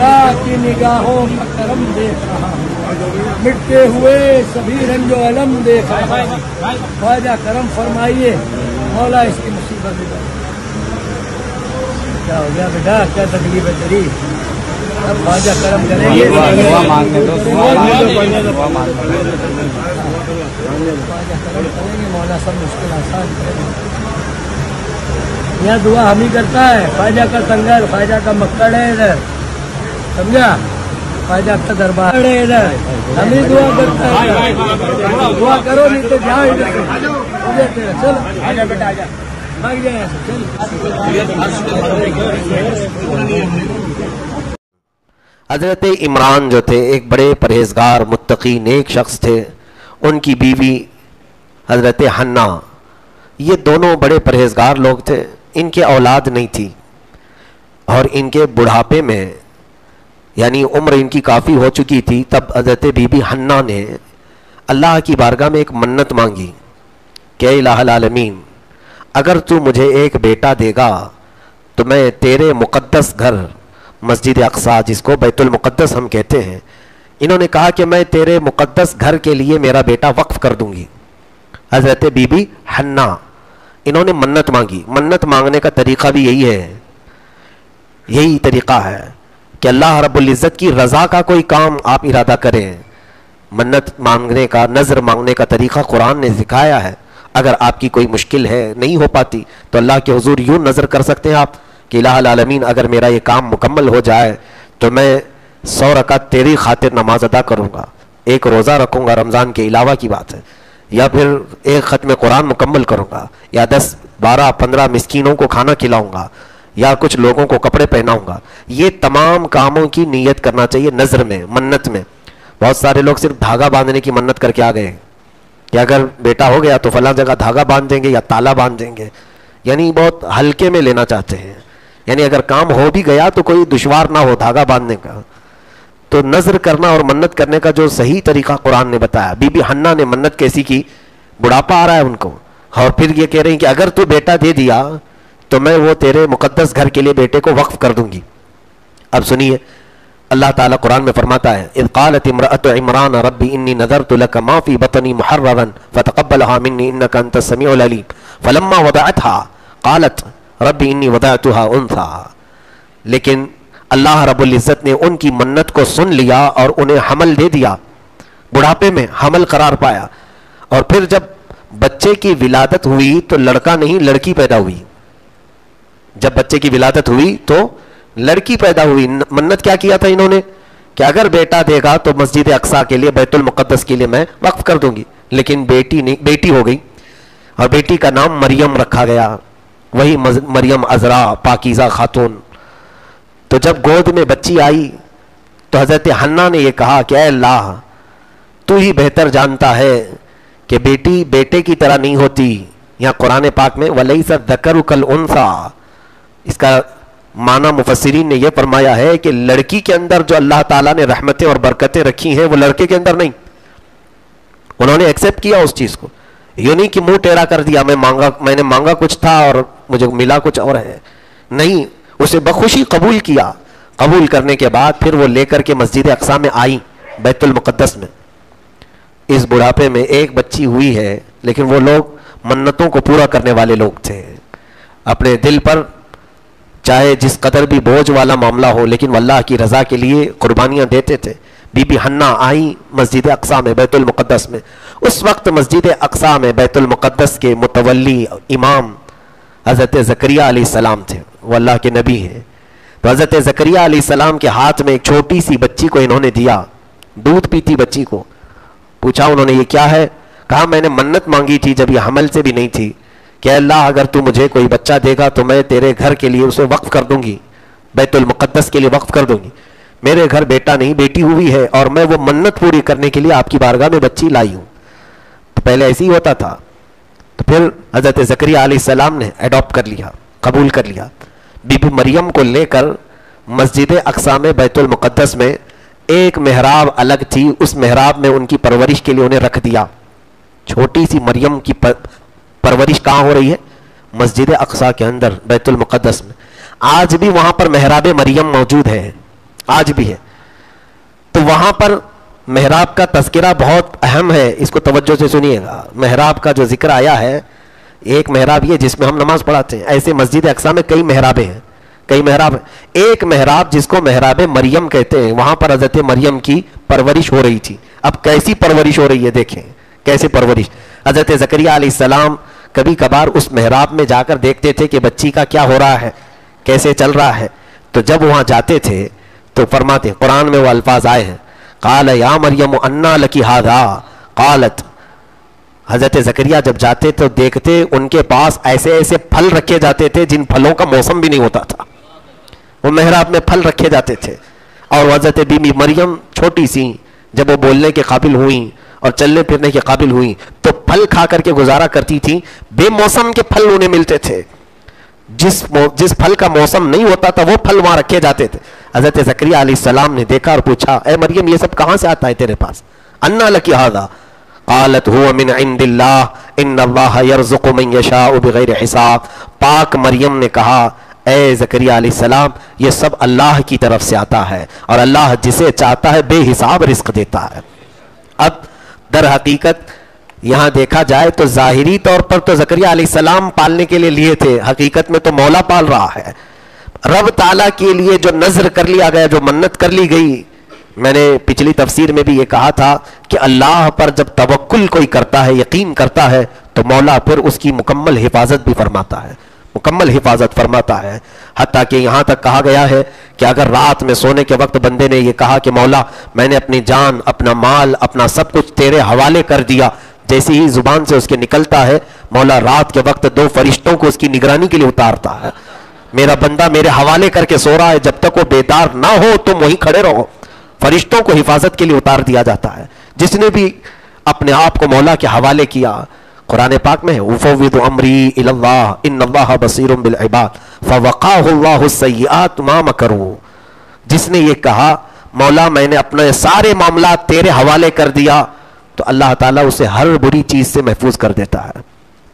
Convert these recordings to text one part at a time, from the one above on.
निगाह की निगाहों का करम देख रहा हूँ, मिटते हुए सभी रंजो अलम देख रहा हूँ। ख्वाजा करम फरमाइए, मौला इसकी मुसीबत उधर। क्या हो गया बेटा, क्या तकलीफ है तेरी? अब ख्वाजा करम करेंगे, दुआ मांगने दो, ख्वाजा करम करेंगे, मौला सब मुश्किल आसान करेंगे। यह दुआ हम ही करता है, ख्वाजा का संगर, ख्वाजा का मक्कड़ है इधर, समझा? ख्वाजा का दरबार है इधर, हम ही दुआ करता है। दुआ करो नहीं तो जाओ इधर, चलो आजा बेटा आजा, भाग जाए चल। हज़रत इमरान जो थे एक बड़े परहेजगार मुत्तकी नेक शख्स थे। उनकी बीवी हज़रत हन्ना, ये दोनों बड़े परहेजगार लोग थे। इनके औलाद नहीं थी और इनके बुढ़ापे में यानी उम्र इनकी काफ़ी हो चुकी थी, तब हज़रत बीबी हन्ना ने अल्लाह की बारगाह में एक मन्नत मांगी कि इलाहुल आलमीन, अगर तू मुझे एक बेटा देगा तो मैं तेरे मुक़द्दस घर मस्जिद अक़सा, जिसको बैतुल मुक़द्दस हम कहते हैं, इन्होंने कहा कि मैं तेरे मुक़द्दस घर के लिए मेरा बेटा वक्फ़ कर दूंगी। हज़रत बीबी हन्ना इन्होंने मन्नत मांगी। मन्नत मांगने का तरीक़ा भी यही है, यही तरीक़ा है कि अल्लाह रब्बुल इज़्ज़त की रज़ा का कोई काम आप इरादा करें। मन्नत मांगने का, नज़र मांगने का तरीक़ा कुरान ने सिखाया है। अगर आपकी कोई मुश्किल है, नहीं हो पाती, तो अल्लाह के हुज़ूर यूँ नज़र कर सकते हैं आप कि इलाहुल आलमीन, अगर मेरा ये काम मुकम्मल हो जाए तो मैं 100 रकात तेरी खातिर नमाज अदा करूँगा, एक रोज़ा रखूँगा, रमज़ान के अलावा की बात है, या फिर एक ख़त्म कुरान मुकम्मल करूँगा, या 10, 12, 15 मिस्कीनों को खाना खिलाऊँगा, या कुछ लोगों को कपड़े पहनाऊँगा। ये तमाम कामों की नीयत करना चाहिए नज़र में, मन्नत में। बहुत सारे लोग सिर्फ धागा बांधने की मन्नत करके आ गए कि अगर बेटा हो गया तो फला जगह धागा बांध देंगे या ताला बांध देंगे, यानी बहुत हल्के में लेना चाहते हैं। यानी अगर काम हो भी गया तो कोई दुश्वार ना हो धागा बांधने का। तो नज़र करना और मन्नत करने का जो सही तरीका कुरान ने बताया। बीबी हन्ना ने मन्नत कैसी की, बुढ़ापा आ रहा है उनको, और फिर ये कह रही कि अगर तू बेटा दे दिया तो मैं वो तेरे मुक़द्दस घर के लिए बेटे को वक्फ कर दूंगी। अब सुनिए, अल्लाह ताला कुरान में फरमाता है, इज़ क़ालत इम्रअतु इमरान रब्बी इन्नी नज़रतु लक मा फ़ी बतनी मुहर्ररन फ़तक़ब्बलहा मिन्नी इन्नका अंतस समीउल अलीम फ़लम्मा वदअतहा क़ालत रब्बी इन्नी वदअतुहा उन्सा। लेकिन अल्लाह रब्बुल इज़्ज़त ने उनकी मन्नत को सुन लिया और उन्हें हमल दे दिया, बुढ़ापे में हमल करार पाया। और फिर जब बच्चे की विलादत हुई तो लड़का नहीं लड़की पैदा हुई। जब बच्चे की विलादत हुई तो लड़की पैदा हुई। मन्नत क्या किया था इन्होंने कि अगर बेटा देगा तो मस्जिद अक़सा के लिए, बैतुल मुक़द्दस के लिए मैं वक्फ कर दूंगी। लेकिन बेटी नहीं, बेटी हो गई और बेटी का नाम मरियम रखा गया, वही मरियम अज़रा पाकीज़ा खातून। तो जब गोद में बच्ची आई तो हज़रत हन्ना ने यह कहा कि ऐ अल्लाह, तू ही बेहतर जानता है कि बेटी बेटे की तरह नहीं होती। यहाँ कुरान पाक में वलैसा ज़करु कल उन्सा, इसका माना मुफस्सिरीन ने यह फरमाया है कि लड़की के अंदर जो अल्लाह ताला ने रहमतें और बरकतें रखी हैं वो लड़के के अंदर नहीं। उन्होंने एक्सेप्ट किया उस चीज को, यूं नहीं कि मुंह टेढ़ा कर दिया, मैंने मांगा कुछ था और मुझे मिला कुछ और है, नहीं, उसे बखुशी कबूल किया। कबूल करने के बाद फिर वो लेकर के मस्जिद अक़सा में आई, बैतुल मुक़द्दस में। इस बुढ़ापे में एक बच्ची हुई है, लेकिन वो लोग मन्नतों को पूरा करने वाले लोग थे। अपने दिल पर चाहे जिस कदर भी बोझ वाला मामला हो, लेकिन अल्लाह की रज़ा के लिए कुर्बानियाँ देते थे। बीबी हन्ना आई मस्जिद अक़सा में, बैतुल मुक़द्दस में। उस वक्त मस्जिद अक़सा में बैतुल मुक़द्दस के मुतवल्ली इमाम हज़रत ज़करिया अलैहिस्सलाम थे, वो अल्लाह के नबी हैं। तो हज़रत ज़करिया अलैहिस्सलाम के हाथ में एक छोटी सी बच्ची को इन्होंने दिया, दूध पीती बच्ची को। पूछा उन्होंने ये क्या है? कहा मैंने मन्नत मांगी थी जब ये हमल से भी नहीं थी कि अल्लाह अगर तू मुझे कोई बच्चा देगा तो मैं तेरे घर के लिए उसे वक्फ कर दूंगी, बैतुल मुक़द्दस के लिए वक्फ कर दूंगी। मेरे घर बेटा नहीं बेटी हुई है और मैं वो मन्नत पूरी करने के लिए आपकी बारगाह में बच्ची लाई हूँ। तो पहले ऐसे ही होता था। तो फिर हज़रत ज़करिया अलैहिस्सलाम ने अडॉप्ट कर लिया, कबूल कर लिया। बीबी मरियम को लेकर मस्जिद अक़सा में बैतुल मुक़द्दस में एक मेहराब अलग थी, उस मेहराब में उनकी परवरिश के लिए उन्हें रख दिया। छोटी सी मरियम की परवरिश कहाँ हो रही है? मस्जिद अक़सा के अंदर बैतुल मुक़द्दस में। आज भी वहां पर मेहराब मरियम मौजूद है। آج بھی ہے. تو وہاں پر محراب کا تذکرہ بہت اہم ہے, اس کو توجہ سے سنیے گا. محراب کا جو ذکر آیا ہے, ایک محراب یہ جس میں ہم نماز پڑھاتے ہیں. ایسے مسجد اقصی میں کئی محرابیں ہیں, کئی محراب ہیں. ایک محراب جس کو محراب مریم کہتے ہیں, وہاں پر حضرت مریم کی پرورش ہو رہی تھی. اب کیسی پرورش ہو رہی ہے دیکھیں, کیسے پرورش. حضرت زکریا علیہ السلام کبھی کبھار اس محراب میں جا کر دیکھتے تھے کہ بچی کا کیا ہو رہا ہے, کیسے چل رہا ہے. تو جب وہاں جاتے تھے تو فرماتے ہیں, قرآن میں وہ الفاظ آئے ہیں, قال یا مریم انا لکی ھذا قالت. حضرت زکریا جب جاتے تو دیکھتے ان کے پاس ایسے ایسے پھل رکھے جاتے تھے جن پھلوں کا موسم بھی نہیں ہوتا تھا. وہ محراب میں پھل رکھے جاتے تھے. اور حضرت بی بی مریم چھوٹی سی, جب وہ بولنے کے قابل ہوئیں اور چلنے پھرنے کے قابل ہوئیں تو پھل کھا کر کے گزارا کرتی تھی. بے موسم کے پھل انہیں ملتے تھے, جس پھل کا موسم نہیں ہوتا تھا وہ پھل وہاں رکھے جاتے تھے. حضرت زکریا علیہ السلام نے دیکھا اور پوچھا, اے مریم یہ سب کہاں سے آتا ہے تیرے پاس؟ انا لکی ھذا قالت هو من عند اللہ ان اللہ یرزق من یشاء بغیر حساب. پاک مریم نے کہا, اے زکریا علیہ السلام یہ سب اللہ کی طرف سے آتا ہے اور اللہ جسے چاہتا ہے بے حساب رزق دیتا ہے. اب در حقیقت یہاں دیکھا جائے تو ظاہری طور پر تو زکریا علیہ السلام پالنے کے لیے تھے, حقیقت میں تو مولا پال رہا ہے. رب تعالیٰ کے لیے جو نظر کر لیا گیا, جو منت کر لی گئی, میں نے پچھلی تفسیر میں بھی یہ کہا تھا کہ اللہ پر جب توکل کوئی کرتا ہے, یقین کرتا ہے, تو مولا پھر اس کی مکمل حفاظت بھی فرماتا ہے, مکمل حفاظت فرماتا ہے. حتیٰ کہ یہاں تک کہا گیا ہے کہ اگر رات میں سونے کے وقت بندے نے یہ کہا کہ مولا میں نے اپنی جان, اپنا مال, اپنا سب کچھ تیرے حوالے کر دیا, جیسے ہی زبان سے اس کے نکلتا ہے مولا رات کے وقت 2 فرشتوں کو اس کی نگرانی کے لیے اتارتا ہے. میرا بندہ میرے حوالے کر کے سو رہا ہے, جب تک وہ بیدار نہ ہو تم وہیں کھڑے رہو. فرشتوں کو حفاظت کے لیے اتار دیا جاتا ہے. جس نے بھی اپنے آپ کو مولا کے حوالے کیا, قرآن پاک میں افوض امری الی اللہ ان اللہ بصیر بالعباد فوقاہ اللہ السیئات ما مکروا. جس نے یہ کہا مولا میں نے اپنے سارے معاملات تیرے حوالے کر دیا, تو اللہ تعالیٰ اسے ہر بری چیز سے محفوظ کر دیتا ہے.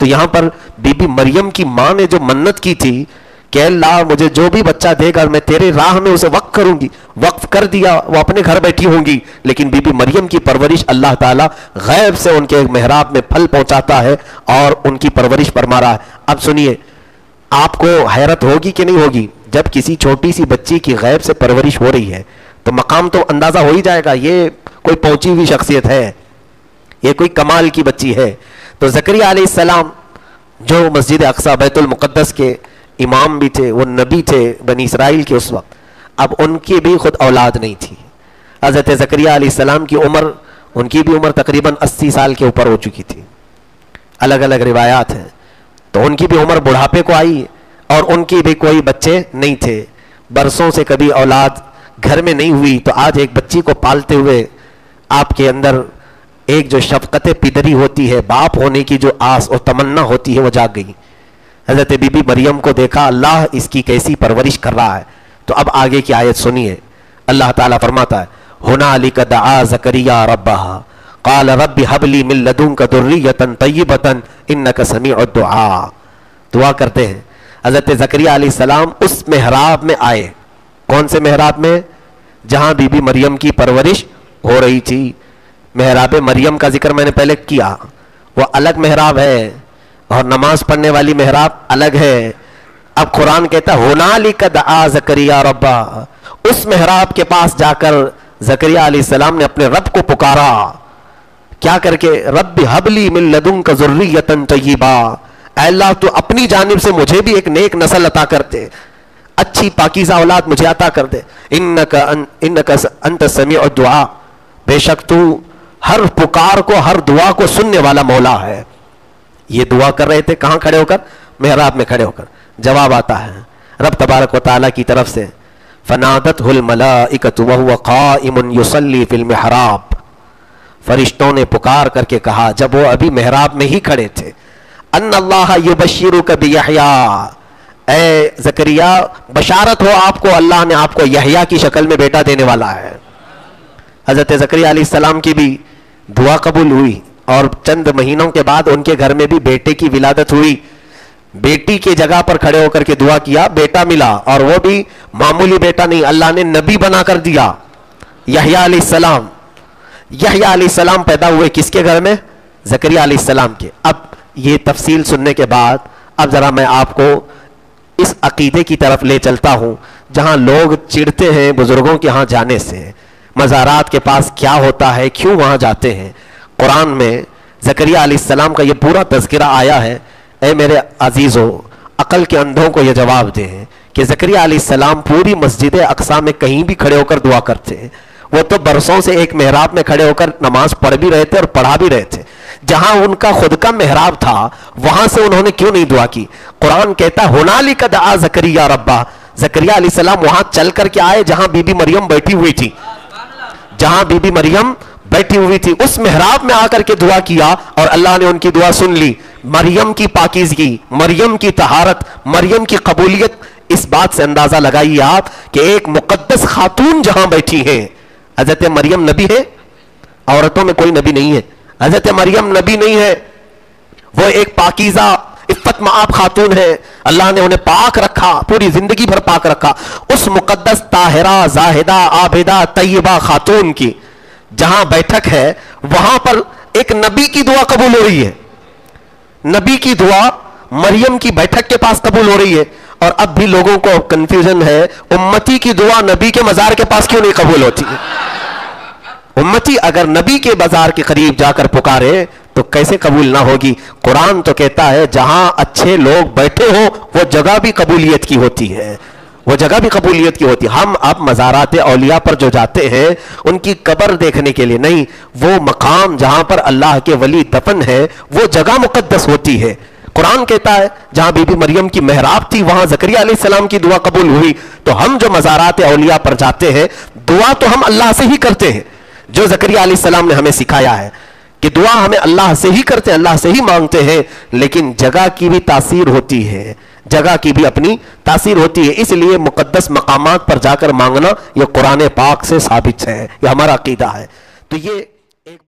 تو یہاں پر بی بی مریم کی ماں نے جو منت کی تھی کہ اللہ مجھے جو بھی بچہ دے گا میں تیرے راہ میں اسے وقف کروں گی, وقف کر دیا, وہ اپنے گھر بیٹھی ہوں گی. لیکن بی بی مریم کی پرورش اللہ تعالیٰ غیب سے ان کے محراب میں پھل پہنچاتا ہے اور ان کی پرورش فرما رہا ہے. اب سنیے, آپ کو حیرت ہوگی کہ نہیں ہوگی, جب کسی چھوٹی سی بچی کی غیب سے پرورش ہو رہی ہے تو مقام تو اندازہ ہو ہی جائے گا یہ کوئی پہنچی ہوئی شخصیت ہے, یہ کوئی کمال کی بچی ہے. تو زکریا علیہ السلام جو مسجد اقصی بیت المقدس کے امام بھی تھے, وہ نبی تھے بنی اسرائیل کے اس وقت, اب ان کی بھی خود اولاد نہیں تھی. حضرت زکریا علیہ السلام کی عمر, ان کی بھی عمر تقریباً 80 سال کے اوپر ہو چکی تھی, الگ الگ روایات ہیں. تو ان کی بھی عمر بڑھاپے کو آئی اور ان کی بھی کوئی بچے نہیں تھے, برسوں سے کبھی اولاد گھر میں نہیں ہوئی. تو آج ایک بچی کو پالتے ہوئے آپ کے اندر ایک جو شفقت پدری ہوتی ہے, باپ ہونے کی جو آس اور تمنا ہوتی ہے, وہ جاگ گئی. حضرت بی بی مریم کو دیکھا, اللہ اس کی کیسی پرورش کر رہا ہے. تو اب آگے کی آیت سنیے, اللہ تعالیٰ فرماتا ہے ہنالک دعا زکریا ربہ قال رب هب لی من لدنک ذریۃ طیبۃ انک سمیع الدعاء. دعا کرتے ہیں. حضرت زکریا علیہ السلام اس محراب میں آئے. کون سے محراب میں؟ جہاں بی بی مریم کی پرورش ہو رہی تھی. محراب مریم کا ذکر میں نے پہلے کیا, وہ الگ محراب ہے اور نماز پڑھنے والی محراب الگ ہے. اب قرآن کہتا ہے ہنالک دعا زکریا ربہ, اس محراب کے پاس جا کر زکریا علیہ السلام نے اپنے رب کو پکارا. کیا کر کے؟ رب ہب لی من لدنک ذریۃ طیبہ, اے اللہ تو اپنی جانب سے مجھے بھی ایک نیک نسل عطا کر دے, اچھی پاکیزہ اولاد مجھے عطا کر دے. انک انت سمیع الدعاء, بے شک تو ہر پکار کو, ہر دعا کو سننے والا مولا ہے. یہ دعا کر رہے تھے کہاں کھڑے ہو کر؟ محراب میں کھڑے ہو کر. جواب آتا ہے رب تبارک و تعالیٰ کی طرف سے, فنادتہ الملائکۃ وہو قائم یصلی فی المحراب. فرشتوں نے پکار کر کے کہا جب وہ ابھی محراب میں ہی کھڑے تھے, ان اللہ یبشرک بیحییٰ, اے زکریا بشارت ہو آپ کو, اللہ نے آپ کو یحییٰ کی شکل میں بیٹا دینے والا ہے. حضرت زکریا علیہ السلام کی بھی دعا قبول ہوئی اور چند مہینوں کے بعد ان کے گھر میں بھی بیٹے کی ولادت ہوئی. बेटी की जगह पर खड़े होकर के दुआ किया, बेटा मिला, और वो भी मामूली बेटा नहीं, अल्लाह ने नबी बना कर दिया, यहया अलैहिस्सलाम। यहया अलैहिस्सलाम पैदा हुए किसके घर में? ज़करिया अलैहिस्सलाम के। अब ये तफसील सुनने के बाद अब जरा मैं आपको इस अकीदे की तरफ ले चलता हूं जहां लोग चिढ़ते हैं बुजुर्गों के यहां जाने से। मज़ारात के पास क्या होता है, क्यों वहां जाते हैं? कुरान में ज़करिया अलैहिस्सलाम का ये पूरा तज़किरा आया है। ऐ मेरे अजीज़ों, अकल के अंधों को ये जवाब दें कि ज़करिया अलैहिस्सलाम पूरी मस्जिद अक्सा में कहीं भी खड़े होकर दुआ करते हैं। वो तो बरसों से एक मेहराब में खड़े होकर नमाज पढ़ भी रहे थे और पढ़ा भी रहे थे। जहां उनका खुद का मेहराब था वहां से उन्होंने क्यों नहीं दुआ की? कुरान कहता है हुनालिका दआ ज़करिया रब्बा। ज़करिया अलैहिस्सलाम वहां चल करके आए जहां बीबी मरियम बैठी हुई थी, जहां बीबी मरियम बैठी हुई थी, उस मेहराब में आकर के दुआ किया और अल्लाह ने उनकी दुआ सुन ली। मरियम की पाकीज़गी, मरियम की तहारत, मरियम की कबूलियत, इस बात से अंदाजा लगाइए आप कि एक मुकद्दस खातून जहां बैठी है। हजरत मरियम नबी है? औरतों में कोई नबी नहीं है। हजरत मरियम नबी नहीं है, वो एक पाकीज़ा इफ़्फ़त मआब खातून है। अल्लाह ने उन्हें पाक रखा, पूरी जिंदगी भर पाक रखा। उस मुकद्दस ताहिरा जाहिदा आबिदा तय्यबा खातून की जहां बैठक है वहां पर एक नबी की दुआ कबूल हो रही है। नबी की दुआ मरियम की बैठक के पास कबूल हो रही है। और अब भी लोगों को कंफ्यूजन है, उम्मती की दुआ नबी के मजार के पास क्यों नहीं कबूल होती है? उम्मती अगर नबी के बाजार के करीब जाकर पुकारे तो कैसे कबूल ना होगी? कुरान तो कहता है जहां अच्छे लोग बैठे हो वो जगह भी कबूलियत की होती है, वो जगह भी कबूलियत की होती है। हम अब मज़ारात औलिया पर जो जाते हैं उनकी कब्र देखने के लिए नहीं, वो मकाम जहां पर अल्लाह के वली दफन है वो जगह मुकद्दस होती है। कुरान कहता है जहां बीबी मरियम की मेहराब थी वहां ज़करिया अलैहिस्सलाम की दुआ कबूल हुई। तो हम जो मज़ारात औलिया पर जाते हैं दुआ तो हम अल्लाह से ही करते हैं, जो ज़करिया अलैहिस्सलाम ने हमें सिखाया है कि दुआ हमें अल्लाह से ही करते हैं, अल्लाह से ही मांगते हैं। लेकिन जगह की भी तासीर होती है, जगह की भी अपनी तासीर होती है। इसलिए मुकद्दस मकामात पर जाकर मांगना यह कुरान पाक से साबित है, यह हमारा अकीदा है। तो ये